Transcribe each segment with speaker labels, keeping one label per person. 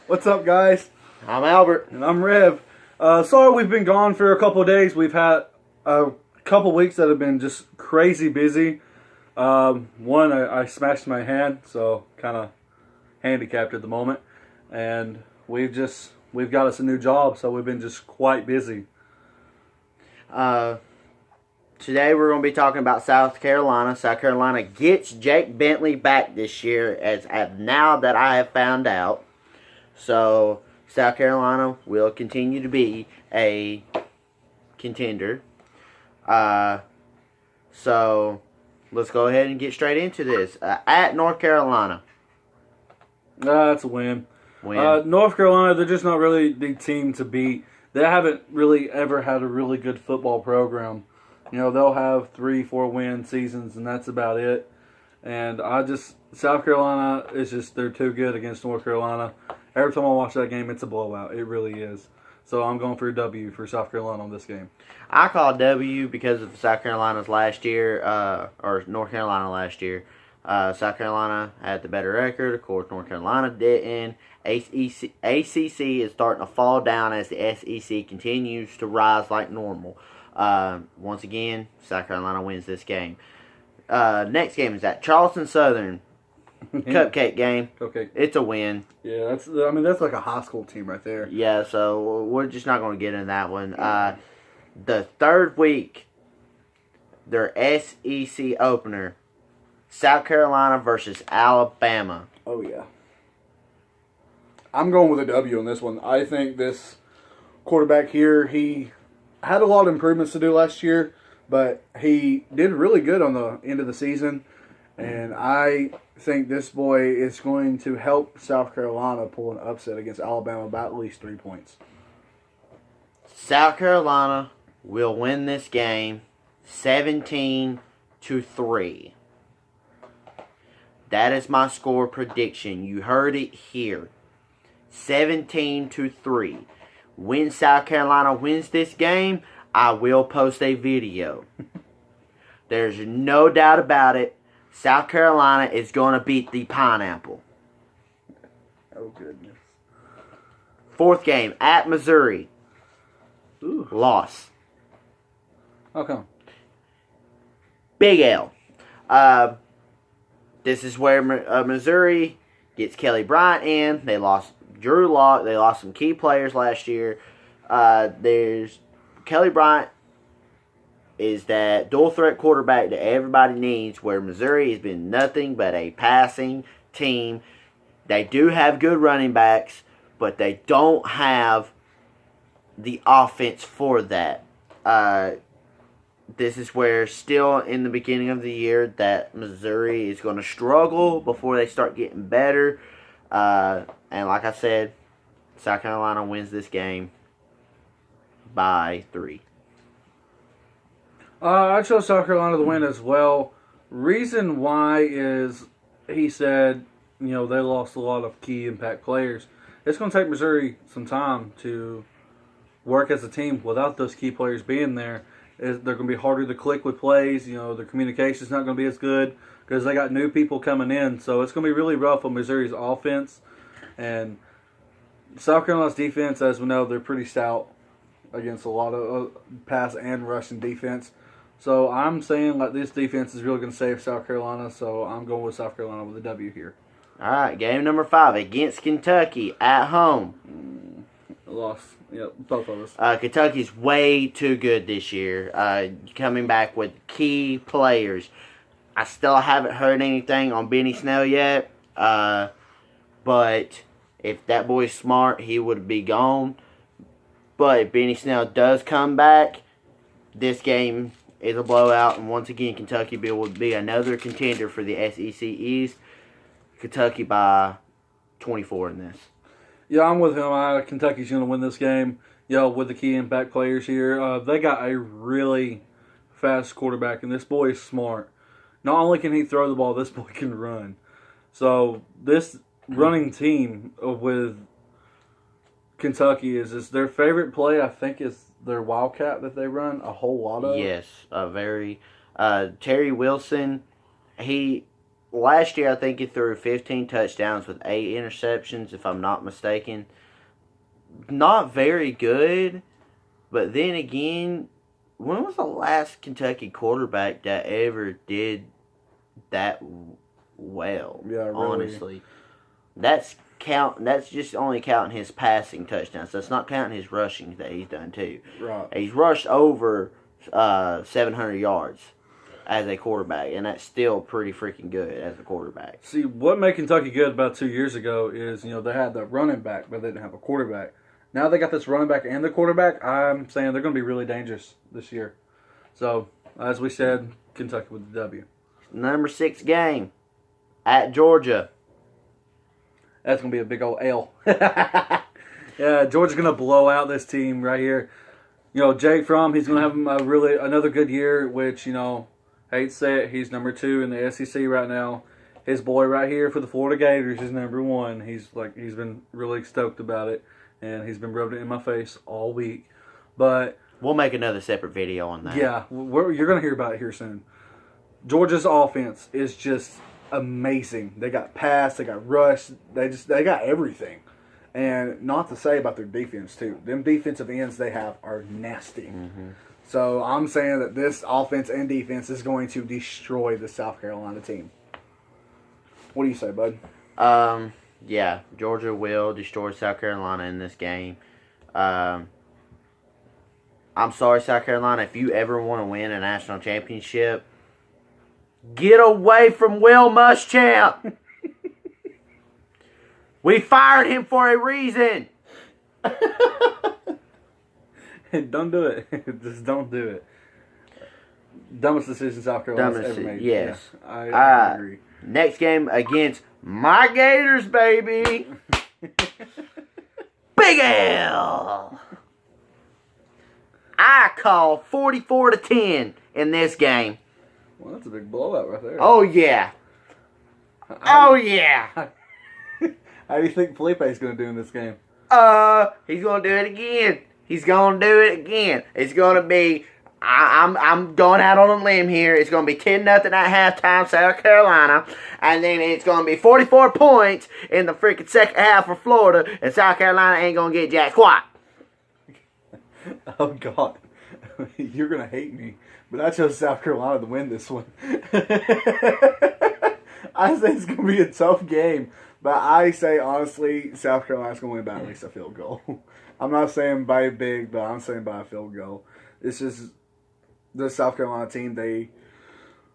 Speaker 1: What's up, guys?
Speaker 2: I'm Albert.
Speaker 1: And I'm Rev. Sorry we've been gone for a couple of days. We've had a couple of weeks that have been just crazy busy. One, I smashed my hand, so kind of handicapped at the moment. And we've got us a new job, so we've been just quite busy.
Speaker 2: Today we're going to be talking about South Carolina. South Carolina gets Jake Bentley back this year, as now that I have found out. So South Carolina will continue to be a contender. So let's go ahead and get straight into this. At North Carolina.
Speaker 1: That's a win. North Carolina, they're just not really the team to beat. They haven't really ever had a really good football program. You know, they'll have 3-4 win seasons, and that's about it. And South Carolina is just, they're too good against North Carolina. Every time I watch that game, it's a blowout. It really is. So I'm going for a W for South Carolina on this game.
Speaker 2: I call W because of South Carolina's last year, or North Carolina last year. South Carolina had the better record. Of course, North Carolina didn't. ACC is starting to fall down as the SEC continues to rise like normal. Once again, South Carolina wins this game. Next game is at Charleston Southern. Cupcake game.
Speaker 1: Okay.
Speaker 2: It's a win.
Speaker 1: Yeah, that's like a high school team right there.
Speaker 2: Yeah, so we're just not going to get into that one. The third week, their SEC opener, South Carolina versus Alabama.
Speaker 1: Oh, yeah. I'm going with a W on this one. I think this quarterback here, he had a lot of improvements to do last year, but he did really good on the end of the season. And I think this boy is going to help South Carolina pull an upset against Alabama by at least 3 points.
Speaker 2: South Carolina will win this game 17-3. That is my score prediction. You heard it here. 17-3. When South Carolina wins this game, I will post a video. There's no doubt about it. South Carolina is going to beat the Pineapple.
Speaker 1: Oh, goodness.
Speaker 2: Fourth game, at Missouri.
Speaker 1: Ooh.
Speaker 2: Loss.
Speaker 1: How come?
Speaker 2: Big L. This is where Missouri gets Kelly Bryant in. They lost Drew Lock. They lost some key players last year. There's Kelly Bryant is that dual threat quarterback that everybody needs, where Missouri has been nothing but a passing team. They do have good running backs, but they don't have the offense for that. This is where still in the beginning of the year that Missouri is going to struggle before they start getting better. And like I said, South Carolina wins this game by 3.
Speaker 1: I chose South Carolina to win as well. Reason why is he said, they lost a lot of key impact players. It's going to take Missouri some time to work as a team without those key players being there. They're going to be harder to click with plays. Their communication's not going to be as good because they got new people coming in. So it's going to be really rough on Missouri's offense. And South Carolina's defense, as we know, they're pretty stout against a lot of pass and rushing defense. So I'm saying this defense is really going to save South Carolina. So I'm going with South Carolina with a W here.
Speaker 2: All right, game number 5 against Kentucky at home.
Speaker 1: Lost. Yep, both of us.
Speaker 2: Kentucky's way too good this year. Coming back with key players. I still haven't heard anything on Benny Snell yet. But if that boy's smart, he would be gone. But if Benny Snell does come back, this game is a blowout. And once again, Kentucky will be another contender for the SEC East. Kentucky by 24 in this.
Speaker 1: Yeah, I'm with him. Kentucky's going to win this game. With the key impact players here. They got a really fast quarterback, and this boy is smart. Not only can he throw the ball, this boy can run. So this running team with Kentucky is their favorite play, I think, is their Wildcat that they run a whole lot of.
Speaker 2: Yes, very. Terry Wilson, he last year I think he threw 15 touchdowns with 8 interceptions, if I'm not mistaken. Not very good, but then again, when was the last Kentucky quarterback that ever did that well?
Speaker 1: Yeah, really.
Speaker 2: Honestly, that's just only counting his passing touchdowns. That's not counting his rushing that he's done too.
Speaker 1: Right.
Speaker 2: He's rushed over 700 yards as a quarterback, and that's still pretty freaking good as a quarterback.
Speaker 1: See, what made Kentucky good about 2 years ago is, they had the running back, but they didn't have a quarterback. Now they got this running back and the quarterback. I'm saying they're going to be really dangerous this year. So, as we said, Kentucky with the W.
Speaker 2: Number 6 game at Georgia.
Speaker 1: That's going to be a big old L. Yeah, Georgia's going to blow out this team right here. Jake Fromm, he's going to have another good year, which, hate to say it, he's number 2 in the SEC right now. His boy right here for the Florida Gators is number 1. He's been really stoked about it, and he's been rubbing it in my face all week. But
Speaker 2: we'll make another separate video on that.
Speaker 1: Yeah, you're going to hear about it here soon. Georgia's offense is just amazing. They got pass, they got rush, they got everything. And not to say about their defense too. Them defensive ends they have are nasty.
Speaker 2: Mm-hmm.
Speaker 1: So I'm saying that this offense and defense is going to destroy the South Carolina team. What do you say, bud?
Speaker 2: Yeah, Georgia will destroy South Carolina in this game. I'm sorry, South Carolina, if you ever want to win a national championship, get away from Will Muschamp. We fired him for a reason.
Speaker 1: Don't do it. Just don't do it. Dumbest decision South Carolina's ever made.
Speaker 2: Yes.
Speaker 1: Yeah, I agree.
Speaker 2: Next game against my Gators, baby. Big L. I call 44-10 in this game.
Speaker 1: Well, that's a big blowout right there.
Speaker 2: Oh, yeah. Oh, yeah.
Speaker 1: How do you think Felipe's going to do in this game?
Speaker 2: He's going to do it again. He's going to do it again. It's going to be, I'm going out on a limb here. It's going to be 10-0 at halftime, South Carolina. And then it's going to be 44 points in the freaking second half for Florida. And South Carolina ain't going to get jack squat.
Speaker 1: Oh, God. You're going to hate me. But I chose South Carolina to win this one. I say it's going to be a tough game. But I say, honestly, South Carolina's going to win by at least a field goal. I'm not saying by big, but I'm saying by a field goal. It's just the South Carolina team. They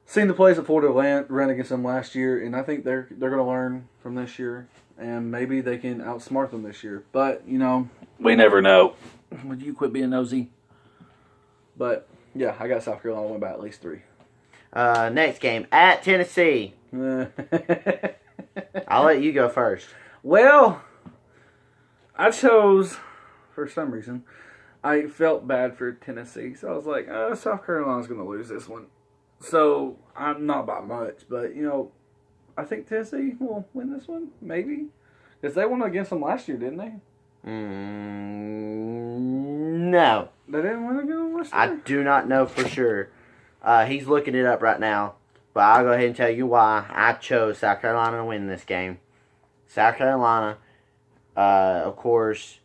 Speaker 1: seen the plays that Florida ran against them last year, and I think they're going to learn from this year. And maybe they can outsmart them this year. But, we never know. Would you quit being nosy? But, yeah, I got South Carolina win by at least 3.
Speaker 2: Next game, at Tennessee. I'll let you go first.
Speaker 1: Well, I chose, for some reason, I felt bad for Tennessee. So I was like, South Carolina's going to lose this one. So, I'm not by much. But, I think Tennessee will win this one. Maybe. Because they won against them last year, didn't they?
Speaker 2: No.
Speaker 1: They didn't win against them last year?
Speaker 2: I do not know for sure. He's looking it up right now. But I'll go ahead and tell you why I chose South Carolina to win this game. South Carolina, of course,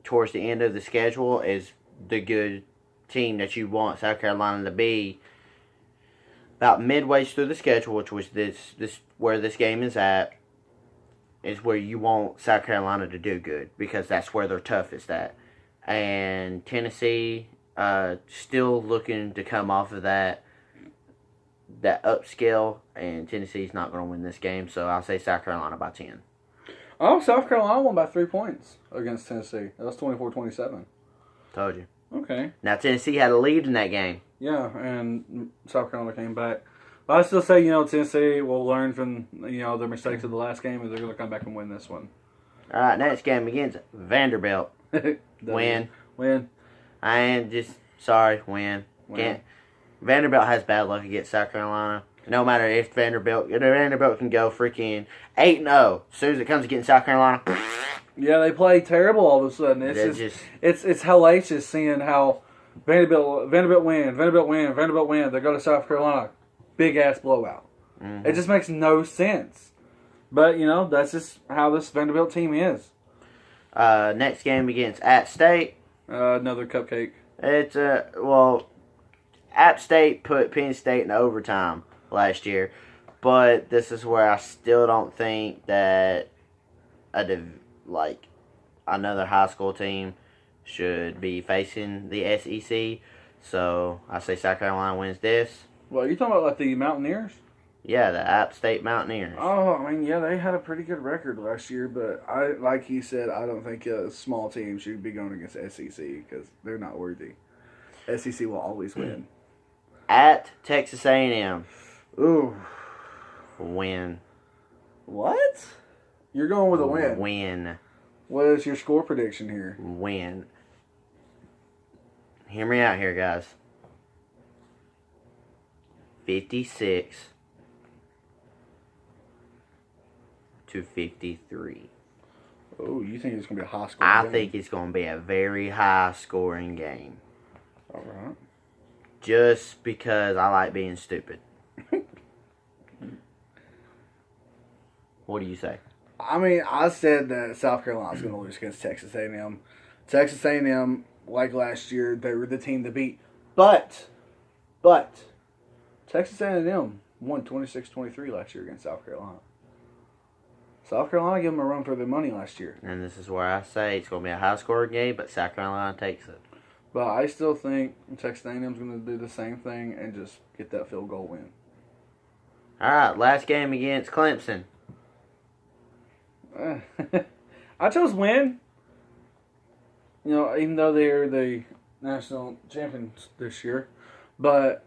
Speaker 2: towards the end of the schedule is the good team that you want South Carolina to be. About midway through the schedule, which was this where this game is at, is where you want South Carolina to do good because that's where they're toughest at. And Tennessee, still looking to come off of that upscale, and Tennessee's not going to win this game, so I'll say South Carolina by 10.
Speaker 1: Oh, South Carolina won by 3 points against Tennessee. That was 24-27.
Speaker 2: Told you.
Speaker 1: Okay.
Speaker 2: Now, Tennessee had a lead in that game.
Speaker 1: Yeah, and South Carolina came back. But I still say, Tennessee will learn from, their mistakes of the last game, and they're going to come back and win this one.
Speaker 2: All right, next game against Vanderbilt. Win. I am just sorry, win. Can't. Vanderbilt has bad luck against South Carolina. No matter if Vanderbilt can go freaking 8-0. As soon as it comes to getting South Carolina.
Speaker 1: Yeah, they play terrible all of a sudden. It's it's hellacious seeing how Vanderbilt win. They go to South Carolina, big ass blowout.
Speaker 2: Mhm.
Speaker 1: It just makes no sense. But, that's just how this Vanderbilt team is.
Speaker 2: Next game against App State.
Speaker 1: Another cupcake.
Speaker 2: It's well, App State put Penn State in overtime last year, but this is where I still don't think that another high school team should be facing the SEC. So I say South Carolina wins this.
Speaker 1: Well, you talking about like the Mountaineers?
Speaker 2: Yeah, the App State Mountaineers.
Speaker 1: Oh, I mean, yeah, they had a pretty good record last year, but like he said, I don't think a small team should be going against SEC because they're not worthy. SEC will always win.
Speaker 2: At Texas A&M.
Speaker 1: Ooh.
Speaker 2: Win.
Speaker 1: What? You're going with a win.
Speaker 2: Win.
Speaker 1: What is your score prediction here?
Speaker 2: Win. Hear me out here, guys. 56 to 53.
Speaker 1: Oh, you think it's going to be a high score?
Speaker 2: I think it's going to be a very high scoring game.
Speaker 1: All right.
Speaker 2: Just because I like being stupid. What do you say?
Speaker 1: I mean, I said that South Carolina's going to lose against Texas A&M. Texas A&M, like last year, they were the team to beat. But Texas A&M won 26-23 last year against South Carolina. South Carolina gave them a run for their money last year.
Speaker 2: And this is where I say it's going to be a high scoring game, but South Carolina takes it.
Speaker 1: But I still think Texas A&M's going to do the same thing and just get that field goal win.
Speaker 2: All right, last game against Clemson.
Speaker 1: I chose win. Even though they're the national champions this year. But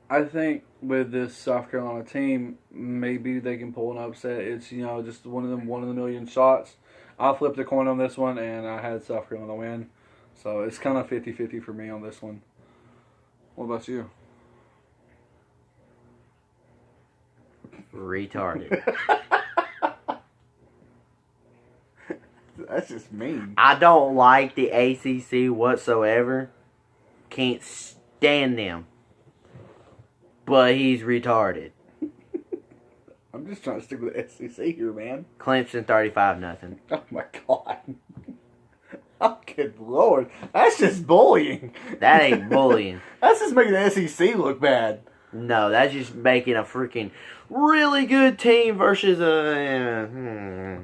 Speaker 1: I think with this South Carolina team, maybe they can pull an upset. It's, just one of the million shots. I flipped a coin on this one, and I had South Carolina win. So it's kind of 50-50 for me on this one. What about you?
Speaker 2: Retarded.
Speaker 1: That's just mean.
Speaker 2: I don't like the ACC whatsoever. Can't stand them. But he's retarded.
Speaker 1: I'm just trying to stick with the SEC here, man.
Speaker 2: Clemson 35-0.
Speaker 1: Oh my god. Oh, good lord. That's just bullying.
Speaker 2: That ain't bullying.
Speaker 1: That's just making the SEC look bad.
Speaker 2: No, that's just making a freaking really good team versus a...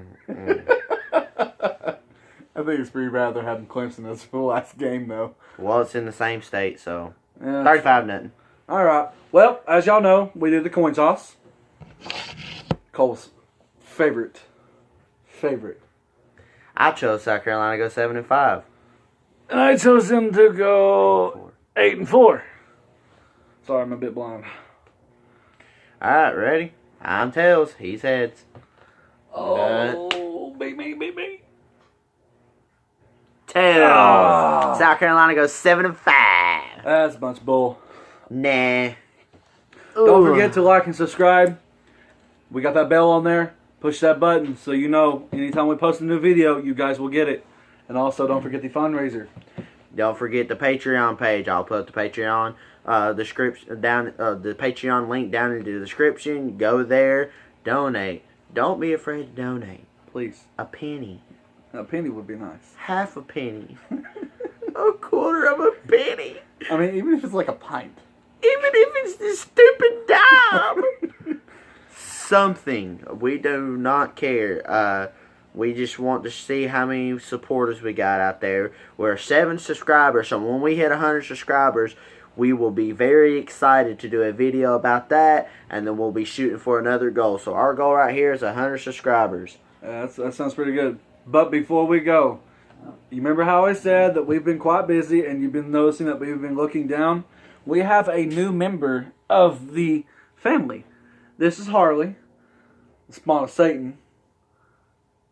Speaker 1: I think it's pretty bad they're having Clemson as the last game, though.
Speaker 2: Well, it's in the same state, so...
Speaker 1: Yeah.
Speaker 2: 35-0.
Speaker 1: All right. Well, as y'all know, we did the coin toss. Cole's favorite.
Speaker 2: I chose South Carolina to go 7-5.
Speaker 1: And I chose them to go 8-4. Sorry, I'm a bit blind.
Speaker 2: All right, ready? I'm tails. He's heads.
Speaker 1: Oh, beat me.
Speaker 2: Tails.
Speaker 1: Oh.
Speaker 2: South Carolina goes 7-5.
Speaker 1: That's a bunch of bull.
Speaker 2: Nah.
Speaker 1: Don't forget to like and subscribe. We got that bell on there. Push that button so you know anytime we post a new video, you guys will get it. And also, don't forget the fundraiser.
Speaker 2: Don't forget the Patreon page. I'll put the Patreon description down. The Patreon link down in the description. Go there. Donate. Don't be afraid to donate.
Speaker 1: Please.
Speaker 2: A penny.
Speaker 1: A penny would be nice.
Speaker 2: Half a penny. A quarter of a penny.
Speaker 1: I mean, even if it's like a pint.
Speaker 2: Even if it's the stupid dime. Something. We do not care. We just want to see how many supporters we got out there. We're 7 subscribers, so when we hit 100 subscribers, we will be very excited to do a video about that, and then we'll be shooting for another goal. So our goal right here is 100 subscribers.
Speaker 1: That sounds pretty good. But before we go, you remember how I said that we've been quite busy, and you've been noticing that we've been looking down? We have a new member of the family. This is Harley, the spawn of Satan.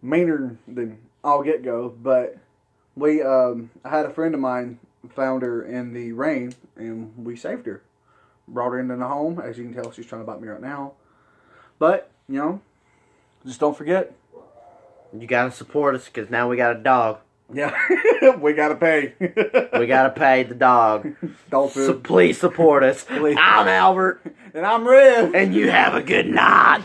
Speaker 1: Meaner than all get-go, but I had a friend of mine found her in the rain, and we saved her. Brought her into the home. As you can tell, she's trying to bite me right now. But, just don't forget.
Speaker 2: You gotta support us, because now we got a dog.
Speaker 1: Yeah, we gotta pay.
Speaker 2: We gotta pay the dog.
Speaker 1: Dog
Speaker 2: So
Speaker 1: food.
Speaker 2: please support us.
Speaker 1: Please.
Speaker 2: I'm Albert,
Speaker 1: And I'm Riv.
Speaker 2: and you have a good night.